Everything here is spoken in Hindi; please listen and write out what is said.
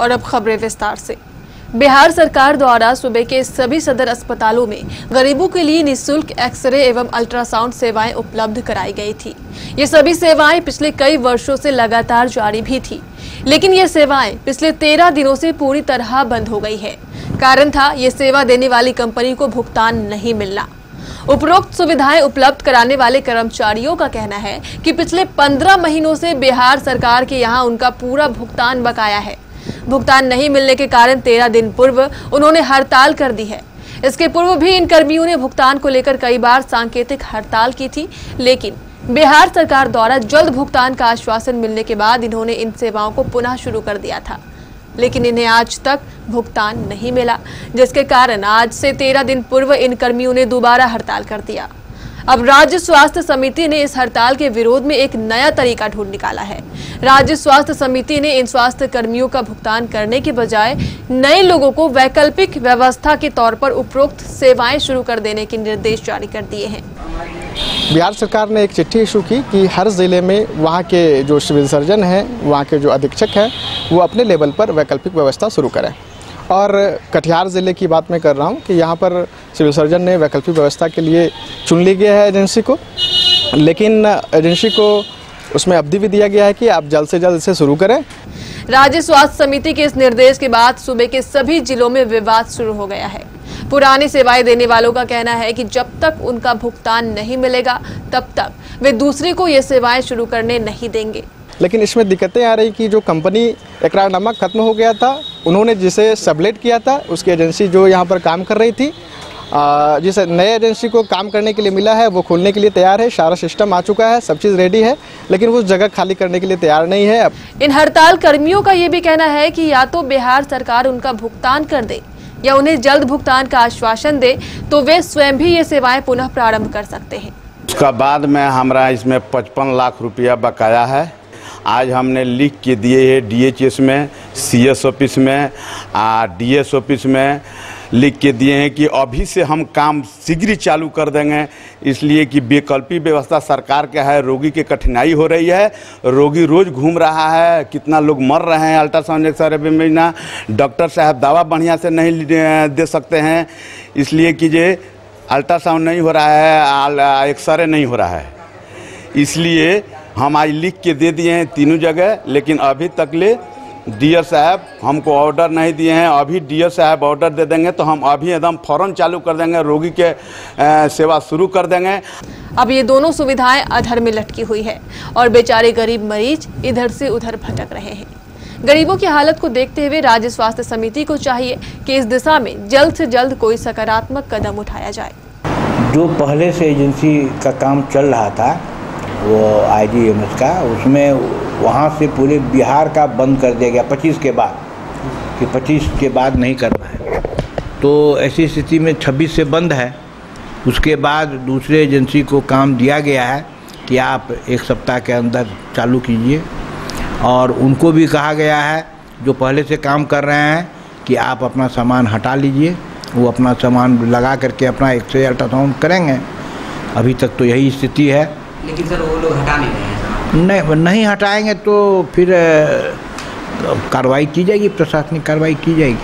और अब खबरें विस्तार से। बिहार सरकार द्वारा सूबे के सभी सदर अस्पतालों में गरीबों के लिए निःशुल्क एक्सरे एवं अल्ट्रासाउंड सेवाएं उपलब्ध कराई गई थी। ये सभी सेवाएं पिछले कई वर्षों से लगातार जारी भी थी, लेकिन ये सेवाएं पिछले 13 दिनों से पूरी तरह बंद हो गई है। कारण था ये सेवा देने वाली कंपनी को भुगतान नहीं मिलना। उपरोक्त सुविधाएं उपलब्ध कराने वाले कर्मचारियों का कहना है कि पिछले 15 महीनों से बिहार सरकार के यहाँ उनका पूरा भुगतान बकाया है। भुगतान नहीं मिलने के कारण 13 दिन पूर्व उन्होंने हड़ताल कर दी है। इसके पूर्व भी इन कर्मियों ने भुगतान को लेकर कई बार सांकेतिक हड़ताल की थी, लेकिन बिहार सरकार द्वारा जल्द भुगतान का आश्वासन मिलने के बाद इन्होंने इन सेवाओं को पुनः शुरू कर दिया था, लेकिन इन्हें आज तक भुगतान नहीं मिला, जिसके कारण आज से 13 दिन पूर्व इन कर्मियों ने दोबारा हड़ताल कर दिया। अब राज्य स्वास्थ्य समिति ने इस हड़ताल के विरोध में एक नया तरीका ढूंढ निकाला है। राज्य स्वास्थ्य समिति ने इन स्वास्थ्य कर्मियों का भुगतान करने के बजाय नए लोगों को वैकल्पिक व्यवस्था के तौर पर उपरोक्त सेवाएं शुरू कर देने के निर्देश जारी कर दिए हैं। बिहार सरकार ने एक चिट्ठी इशू की कि हर ज़िले में वहाँ के जो सिविल सर्जन हैं, वहाँ के जो अधीक्षक हैं, वो अपने लेवल पर वैकल्पिक व्यवस्था शुरू करें। और कटिहार ज़िले की बात मैं कर रहा हूँ कि यहाँ पर सिविल सर्जन ने वैकल्पिक व्यवस्था के लिए चुन ली गया है एजेंसी को, लेकिन एजेंसी को उसमें अवधि भी दिया गया है कि आप जल्द से जल्द इसे शुरू करें। राज्य स्वास्थ्य समिति के इस निर्देश के बाद सूबे के सभी जिलों में विवाद शुरू हो गया है। पुरानी सेवाएं देने वालों का कहना है कि जब तक उनका भुगतान नहीं मिलेगा तब तक वे दूसरे को ये सेवाएं शुरू करने नहीं देंगे। लेकिन इसमें दिक्कतें आ रही कि जो कंपनी इकरारनामा खत्म हो गया था, उन्होंने जिसे सबलेट किया था उसकी एजेंसी जो यहाँ पर काम कर रही थी, जिस नए एजेंसी को काम करने के लिए मिला है वो खोलने के लिए तैयार है। सारा सिस्टम आ चुका है, सब चीज़ रेडी है, लेकिन वो जगह खाली करने के लिए तैयार नहीं है। इन हड़ताल कर्मियों का ये भी कहना है कि या तो बिहार सरकार उनका भुगतान कर दे या उन्हें जल्द भुगतान का आश्वासन दे, तो वे स्वयं भी ये सेवाएं पुनः प्रारंभ कर सकते हैं। उसका बाद में हमारा इसमें 55 लाख रुपया बकाया है। आज हमने लिख के दिए है DHS में, CS ऑफिस में, DS ऑफिस में लिख के दिए हैं कि अभी से हम काम शीघ्र चालू कर देंगे, इसलिए कि वैकल्पिक व्यवस्था सरकार का है। रोगी की कठिनाई हो रही है, रोगी रोज़ घूम रहा है, कितना लोग मर रहे हैं अल्ट्रासाउंड एक्सरे बिना। डॉक्टर साहब दवा बढ़िया से नहीं दे सकते हैं, इसलिए कि ये अल्ट्रासाउंड नहीं हो रहा है, एक्सरे नहीं हो रहा है। इसलिए हम आज लिख के दे दिए हैं तीनों जगह, लेकिन अभी तक ले डीआर साहब हमको ऑर्डर नहीं दिए हैं। अभी डीआर साहब ऑर्डर दे देंगे तो हम अभी एकदम फौरन चालू कर देंगे, रोगी के सेवा शुरू कर देंगे। अब ये दोनों सुविधाएं अधर में लटकी हुई है और बेचारे गरीब मरीज इधर से उधर भटक रहे हैं। गरीबों की हालत को देखते हुए राज्य स्वास्थ्य समिति को चाहिए कि इस दिशा में जल्द से जल्द कोई सकारात्मक कदम उठाया जाए। जो पहले से एजेंसी का काम चल रहा था वो IGMS का, उसमें वहाँ से पूरे बिहार का बंद कर दिया गया 25 के बाद, कि 25 के बाद नहीं करना है। तो ऐसी स्थिति में 26 से बंद है। उसके बाद दूसरे एजेंसी को काम दिया गया है कि आप 1 सप्ताह के अंदर चालू कीजिए, और उनको भी कहा गया है जो पहले से काम कर रहे हैं कि आप अपना सामान हटा लीजिए। वो अपना सामान लगा करके अपना एक्सरे अल्ट्रासाउंड करेंगे। अभी तक तो यही स्थिति है। लेकिन सर वो लोग हटा नहीं रहे हैं। नहीं हटाएंगे तो फिर कार्रवाई की जाएगी, प्रशासनिक कार्रवाई की जाएगी।